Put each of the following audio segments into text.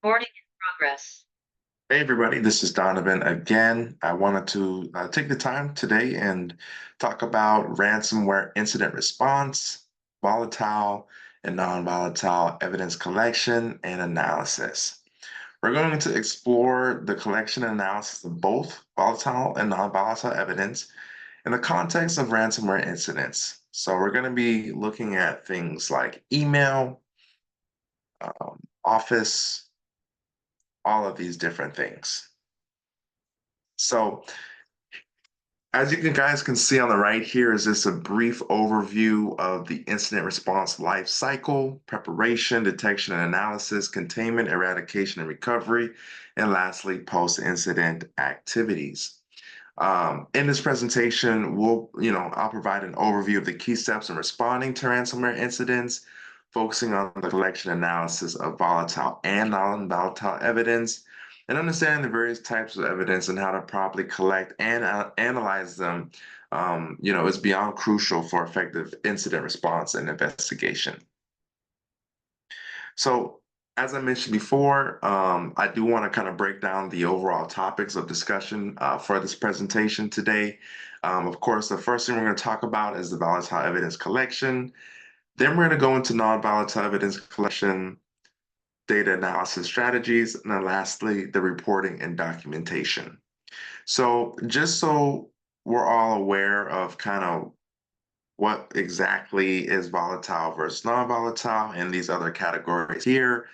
Recording in progress. Hey everybody, this is Donovan again. I wanted to take the time today and talk about ransomware incident response, volatile and non-volatile evidence collection and analysis. We're going to explore the collection and analysis of both volatile and non-volatile evidence in the context of ransomware incidents. So we're going to be looking at things like email, office, all of these different things. So as you guys can see on the right here is just a brief overview of the incident response life cycle, preparation, detection and analysis, containment, eradication and recovery, and lastly, post-incident activities. In this presentation, I'll provide an overview of the key steps in responding to ransomware incidents, focusing on the collection analysis of volatile and non-volatile evidence, and understanding the various types of evidence and how to properly collect and analyze them, is beyond crucial for effective incident response and investigation. So, as I mentioned before, I do want to kind of break down the overall topics of discussion for this presentation today. Of course, the first thing we're going to talk about is the volatile evidence collection. Then we're going to go into non-volatile evidence collection, data analysis strategies, and then lastly, the reporting and documentation. So just so we're all aware of kind of what exactly is volatile versus non-volatile and these other categories here.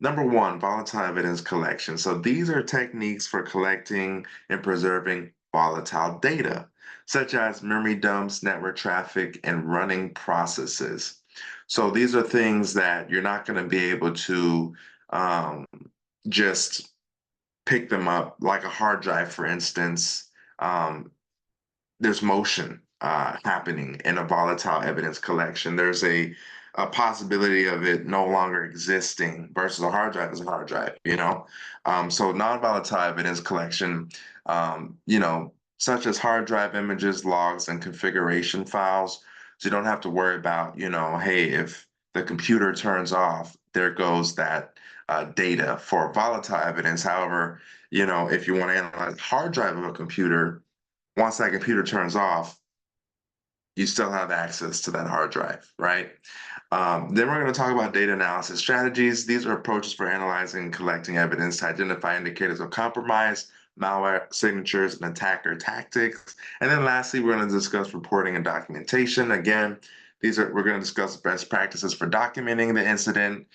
Number one, volatile evidence collection. So these are techniques for collecting and preserving volatile data, such as memory dumps, network traffic, and running processes. So these are things that you're not going to be able to just pick them up, like a hard drive, for instance. There's motion happening in a volatile evidence collection. There's a possibility of it no longer existing versus a hard drive is a hard drive. So non-volatile evidence collection, such as hard drive images, logs, and configuration files. So you don't have to worry about, hey, if the computer turns off, there goes that data for volatile evidence. However, if you want to analyze the hard drive of a computer, once that computer turns off, you still have access to that hard drive, right? Then we're going to talk about data analysis strategies. These are approaches for analyzing and collecting evidence to identify indicators of compromise, malware signatures, and attacker tactics. And then lastly, we're going to discuss reporting and documentation. Again, we're going to discuss best practices for documenting the incident,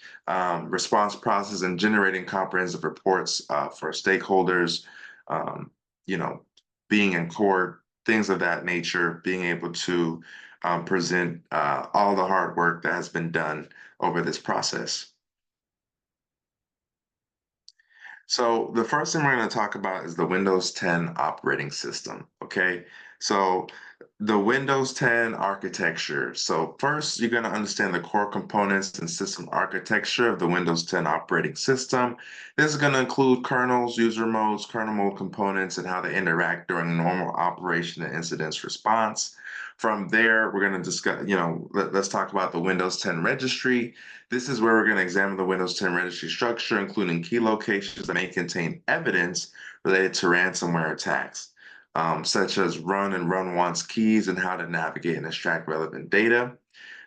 response process, and generating comprehensive reports for stakeholders. Um, you know, Being in court, things of that nature, being able to present all the hard work that has been done over this process. So the first thing we're going to talk about is the Windows 10 operating system. Okay, so the Windows 10 architecture. So first, you're going to understand the core components and system architecture of the Windows 10 operating system. This is going to include kernels, user modes, kernel mode components, and how they interact during normal operation and incidents response. From there, we're going to discuss, let's talk about the Windows 10 registry. This is where we're going to examine the Windows 10 registry structure, including key locations that may contain evidence related to ransomware attacks, such as run and run once keys and how to navigate and extract relevant data.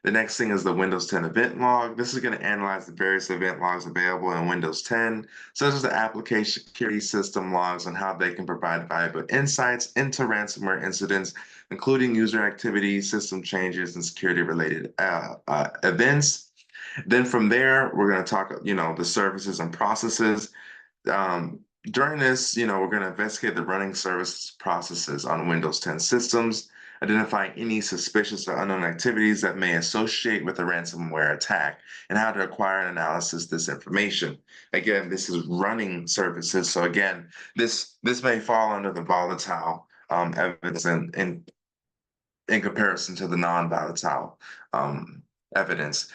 The next thing is the Windows 10 event log. This is going to analyze the various event logs available in Windows 10, such as the application security system logs and how they can provide valuable insights into ransomware incidents, including user activity, system changes, and security-related events. Then from there, we're going to talk, the services and processes. During this, we're going to investigate the running service processes on Windows 10 systems, identifying any suspicious or unknown activities that may associate with a ransomware attack, and how to acquire and analyze this information. Again, this is running services. So again, this may fall under the volatile evidence in comparison to the non-volatile evidence.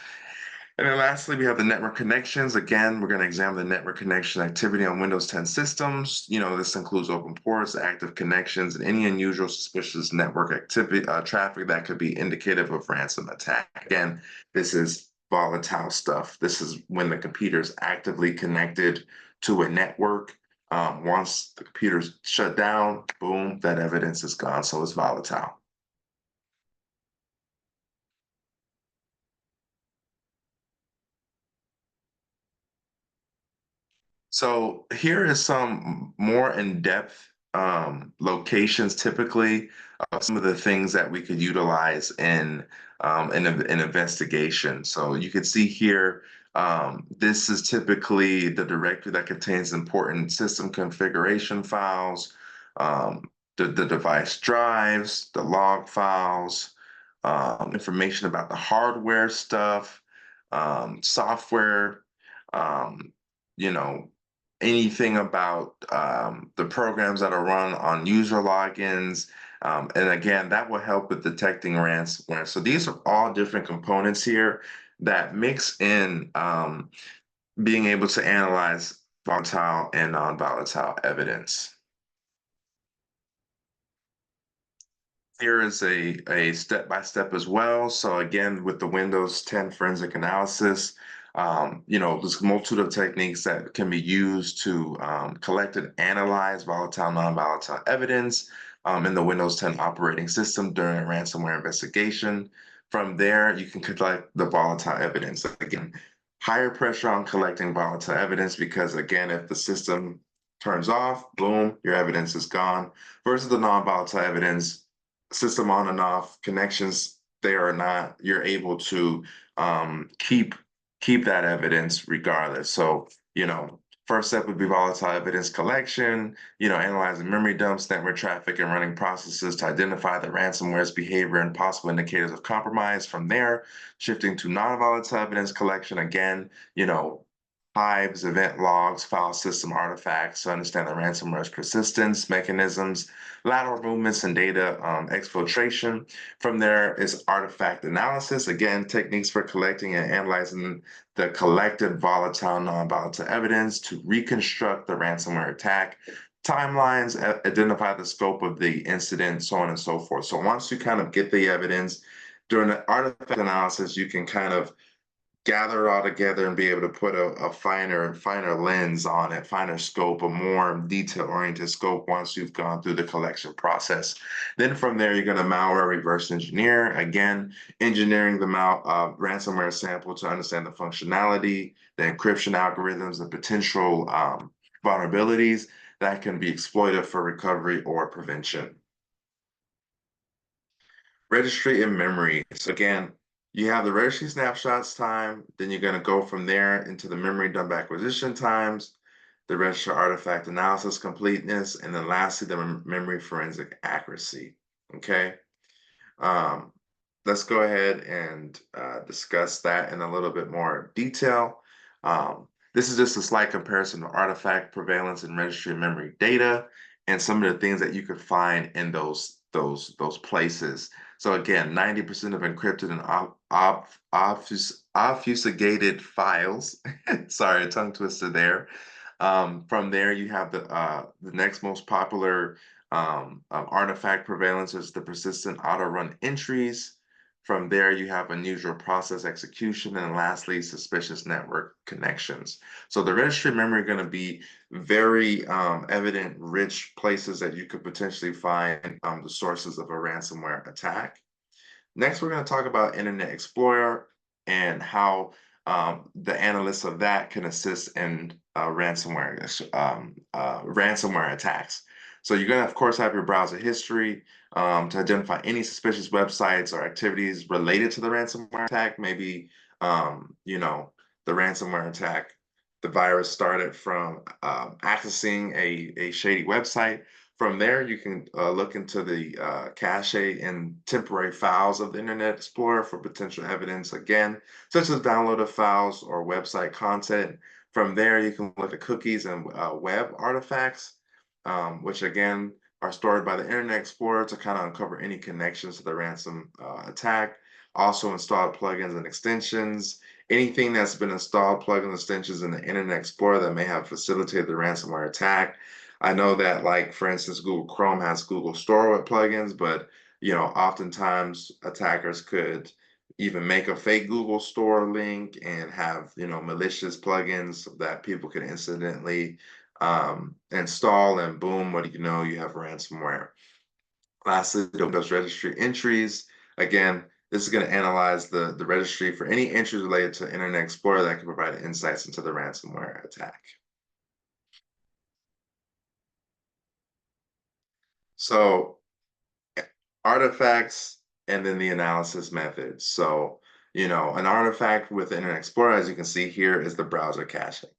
And then lastly, we have the network connections. Again, we're going to examine the network connection activity on Windows 10 systems. This includes open ports, active connections, and any unusual suspicious network activity, traffic that could be indicative of ransom attack. Again, this is non-volatile stuff. This is when the computer is actively connected to a network. Once the computer's shut down, boom, that evidence is gone, so it's volatile. So here is some more in-depth locations, typically some of the things that we could utilize in an investigation. So you can see here, this is typically the directory that contains important system configuration files, the device drives, the log files, information about the hardware stuff, software, um, you know, anything about the programs that are run on user logins. And again, that will help with detecting ransomware. So these are all different components here that mix in being able to analyze volatile and non-volatile evidence. Here is a step-by-step as well. So again, with the Windows 10 forensic analysis, there's a multitude of techniques that can be used to collect and analyze volatile, non-volatile evidence in the Windows 10 operating system during a ransomware investigation. From there, you can collect the volatile evidence. Again, higher pressure on collecting volatile evidence because again, if the system turns off, boom, your evidence is gone. Versus the non-volatile evidence, system on and off connections there or not, you're able to keep that evidence regardless. So, first step would be volatile evidence collection, analyzing memory dumps, network traffic, and running processes to identify the ransomware's behavior and possible indicators of compromise. From there, shifting to non-volatile evidence collection, again, hives, event logs, file system artifacts to understand the ransomware's persistence, mechanisms, lateral movements, and data exfiltration. From there is artifact analysis. Again, techniques for collecting and analyzing the collected volatile, non-volatile evidence to reconstruct the ransomware attack. Timelines, identify the scope of the incident, so on and so forth. So once you kind of get the evidence, during the artifact analysis, you can kind of gather it all together and be able to put a finer lens on it, finer scope, a more detail-oriented scope once you've gone through the collection process. Then from there, you're going to malware reverse engineer. Again, engineering the ransomware sample to understand the functionality, the encryption algorithms, the potential vulnerabilities that can be exploited for recovery or prevention. Registry and memory. So again, you have the registry snapshots time, then you're going to go from there into the memory dump acquisition times, the registry artifact analysis completeness, and then lastly, the memory forensic accuracy. Okay. Um, let's go ahead and discuss that in a little bit more detail. This is just a slight comparison of artifact prevalence and registry memory data and some of the things that you could find in those places. So again, 90% of encrypted and obfuscated files. Sorry, a tongue twister there. From there, you have the next most popular artifact prevalence is the persistent auto-run entries. From there, you have unusual process execution, and lastly, suspicious network connections. So the registry memory are going to be very evident, rich places that you could potentially find the sources of a ransomware attack. Next, we're going to talk about Internet Explorer and how the analysts of that can assist in ransomware attacks. So you're going to, of course, have your browser history to identify any suspicious websites or activities related to the ransomware attack. Maybe, the ransomware attack, the virus started from accessing a shady website. From there, you can look into the cache and temporary files of the Internet Explorer for potential evidence, again, such as downloaded files or website content. From there, you can look at cookies and web artifacts, which again are stored by the Internet Explorer to kind of uncover any connections to the ransom attack. Also installed plugins and extensions. Anything that's been installed, plugins, extensions in the Internet Explorer that may have facilitated the ransomware attack. I know that, like, for instance, Google Chrome has Google Store with plugins, but, oftentimes attackers could even make a fake Google store link and have, malicious plugins that people can incidentally install, and boom, what do you know? You have ransomware. Lastly, the Windows registry entries. Again, this is going to analyze the registry for any entries related to Internet Explorer that can provide insights into the ransomware attack. So artifacts and then the analysis methods. So, an artifact with Internet Explorer, as you can see here, is the browser caching.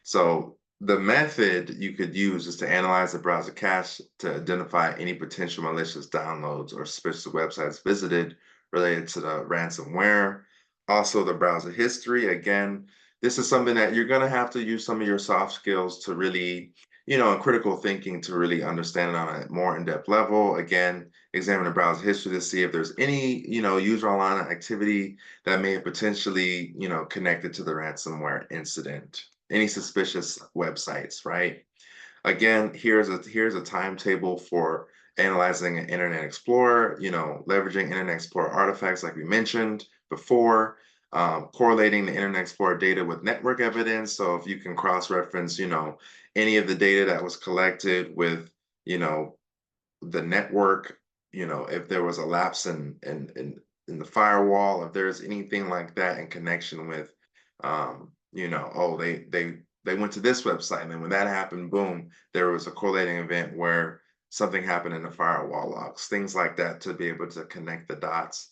So the method you could use is to analyze the browser cache to identify any potential malicious downloads or suspicious websites visited related to the ransomware. Also, the browser history. Again, this is something that you're going to have to use some of your soft skills to really, and critical thinking to really understand it on a more in-depth level. Again, examine the browser history to see if there's any, user online activity that may have potentially, connected to the ransomware incident, any suspicious websites, right? Again, here's a timetable for analyzing an Internet Explorer, leveraging Internet Explorer artifacts like we mentioned before, correlating the Internet Explorer data with network evidence. So if you can cross-reference, any of the data that was collected with, you know, the network, if there was a lapse in the firewall, if there's anything like that in connection with, oh, they went to this website, and then when that happened, boom, there was a correlating event where something happened in the firewall logs, things like that, to be able to connect the dots.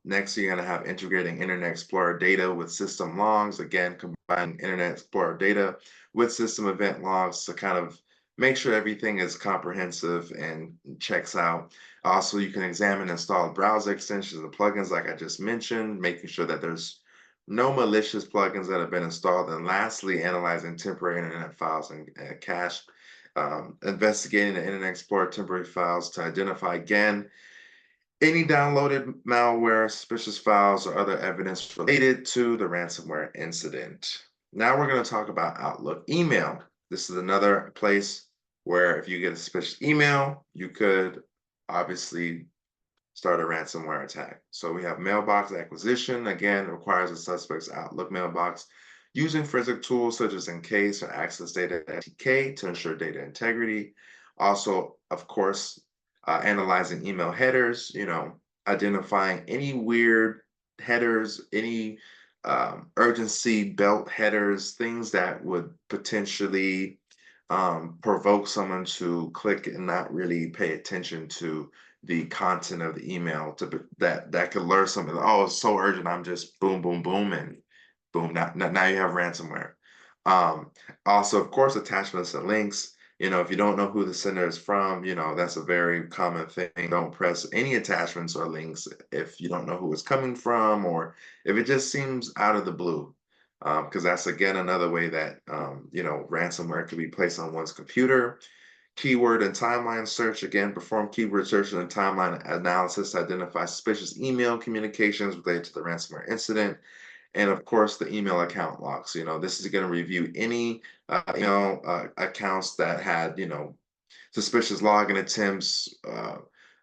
Next, you're going to have integrating Internet Explorer data with system logs. Again, combining Internet Explorer data with system event logs to kind of make sure everything is comprehensive and checks out. Also, you can examine installed browser extensions and plugins like I just mentioned, making sure that there's no malicious plugins that have been installed. And lastly, analyzing temporary internet files and cache, investigating the Internet Explorer temporary files to identify, again, any downloaded malware, suspicious files, or other evidence related to the ransomware incident. Now we're going to talk about Outlook email. This is another place where if you get a suspicious email, you could obviously start a ransomware attack. So we have mailbox acquisition. Again, requires a suspect's Outlook mailbox using forensic tools such as Encase or Access Data TK to ensure data integrity. Also, of course, analyzing email headers, identifying any weird headers, any urgency belt headers, things that would potentially provoke someone to click and not really pay attention to the content of the email, that could lure something. Oh, it's so urgent, I'm just boom, boom, boom, and boom, now you have ransomware. Um, Also, of course, attachments and links. If you don't know who the sender is from, that's a very common thing. Don't press any attachments or links if you don't know who it's coming from, or if it just seems out of the blue, because that's, again, another way that, ransomware could be placed on one's computer. Keyword and timeline search. Again, perform keyword search and timeline analysis to identify suspicious email communications related to the ransomware incident. And of course, the email account logs. This is going to review any email accounts that had, suspicious login attempts,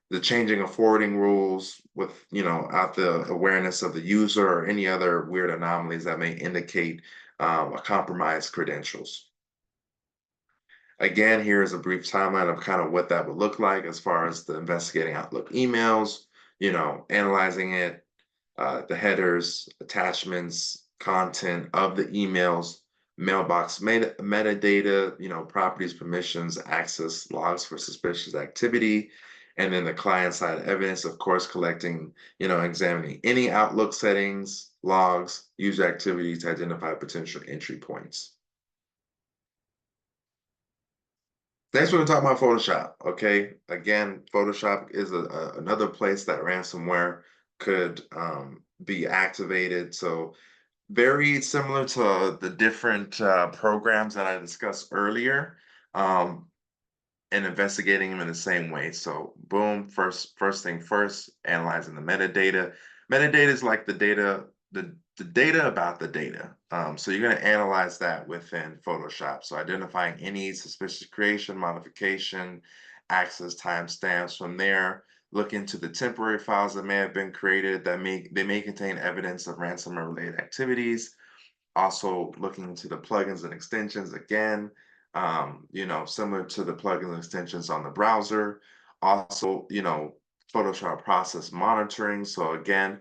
the changing of forwarding rules with, out the awareness of the user, or any other weird anomalies that may indicate a compromised credentials. Again, here is a brief timeline of kind of what that would look like as far as the investigating Outlook emails, analyzing it, the headers, attachments, content of the emails, mailbox metadata, properties, permissions, access logs for suspicious activity, and then the client side evidence, of course, collecting, examining any Outlook settings, logs, user activity to identify potential entry points. Next, we're going to talk about Photoshop. Okay, again, Photoshop is another place that ransomware could be activated. So very similar to the different programs that I discussed earlier, and investigating them in the same way. So boom, first thing first, analyzing the metadata. Metadata is like the data, the data about the data. So you're going to analyze that within Photoshop. So identifying any suspicious creation, modification, access timestamps. From there, look into the temporary files that may have been created that may contain evidence of ransomware related activities. Also looking into the plugins and extensions again, similar to the plugins and extensions on the browser. Also, Photoshop process monitoring. So again,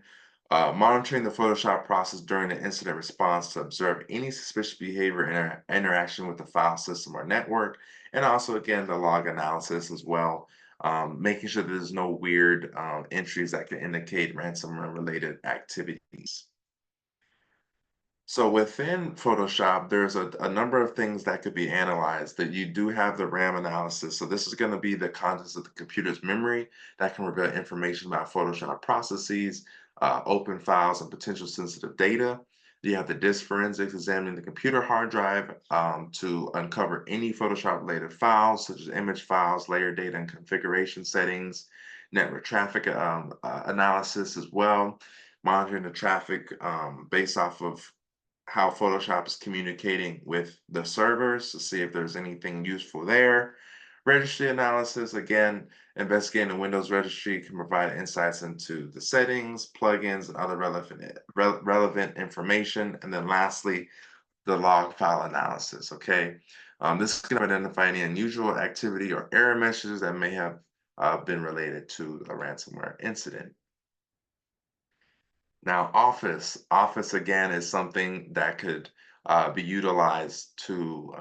monitoring the Photoshop process during the incident response to observe any suspicious behavior interaction with the file system or network. And also, again, the log analysis as well, making sure that there's no weird entries that can indicate ransomware related activities. So within Photoshop, there's a number of things that could be analyzed. That you do have the RAM analysis. So this is going to be the contents of the computer's memory that can reveal information about Photoshop processes, open files, and potential sensitive data. You have the disk forensics examining the computer hard drive to uncover any Photoshop-related files, such as image files, layer data, and configuration settings. Network traffic analysis as well, monitoring the traffic based off of how Photoshop is communicating with the servers to see if there's anything useful there. Registry analysis, again, investigating the Windows registry can provide insights into the settings, plugins, and other relevant information. And then lastly, the log file analysis, okay? This can identify any unusual activity or error messages that may have been related to a ransomware incident. Now, Office again is something that could be utilized to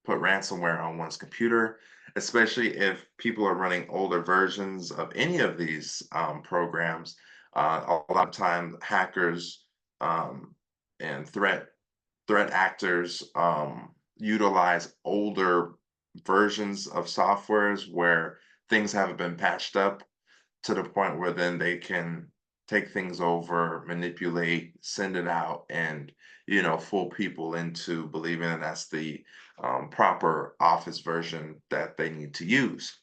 put ransomware on one's computer, especially if people are running older versions of any of these programs. A lot of time, hackers and threat actors utilize older versions of softwares where things haven't been patched up to the point where then they can take things over, manipulate, send it out, and fool people into believing that that's the proper Office version that they need to use.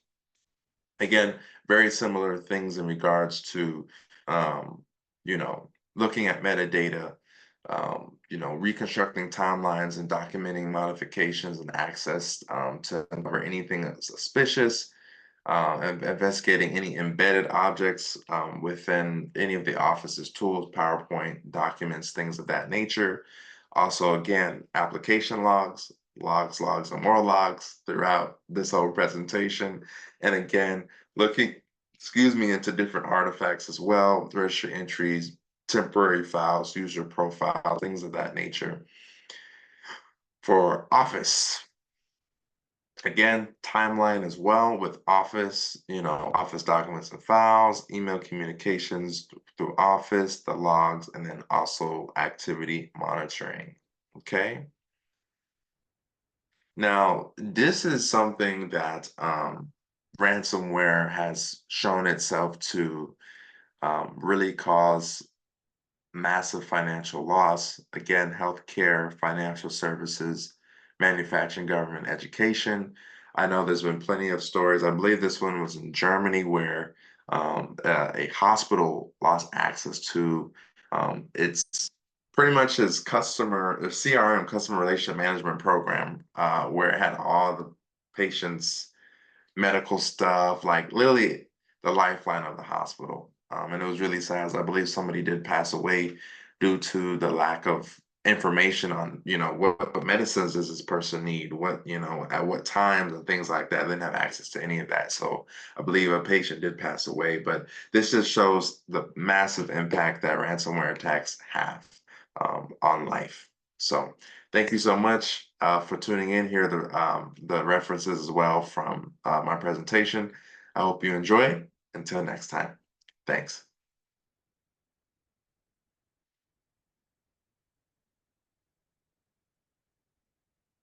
Again, very similar things in regards to looking at metadata, reconstructing timelines and documenting modifications and access to uncover anything that's suspicious, investigating any embedded objects within any of the Office's tools, PowerPoint, documents, things of that nature. Also, again, application logs, and more logs throughout this whole presentation. And again, looking, into different artifacts as well, registry entries, temporary files, user profiles, things of that nature. For Office, again, timeline as well with Office, Office documents and files, email communications through Office, the logs, and then also activity monitoring. Okay. Now, this is something that ransomware has shown itself to really cause massive financial loss. Again, healthcare, financial services, manufacturing, government, education. I know there's been plenty of stories. I believe this one was in Germany where a hospital lost access to its pretty much its CRM, customer relationship management program, where it had all the patients' medical stuff, like literally the lifeline of the hospital. And it was really sad, as I believe somebody did pass away due to the lack of information on, what medicines does this person need, what, at what times and things like that. They didn't have access to any of that. So I believe a patient did pass away, but this just shows the massive impact that ransomware attacks have on life. So thank you so much for tuning in here. The references as well from my presentation. I hope you enjoy. Until next time, thanks.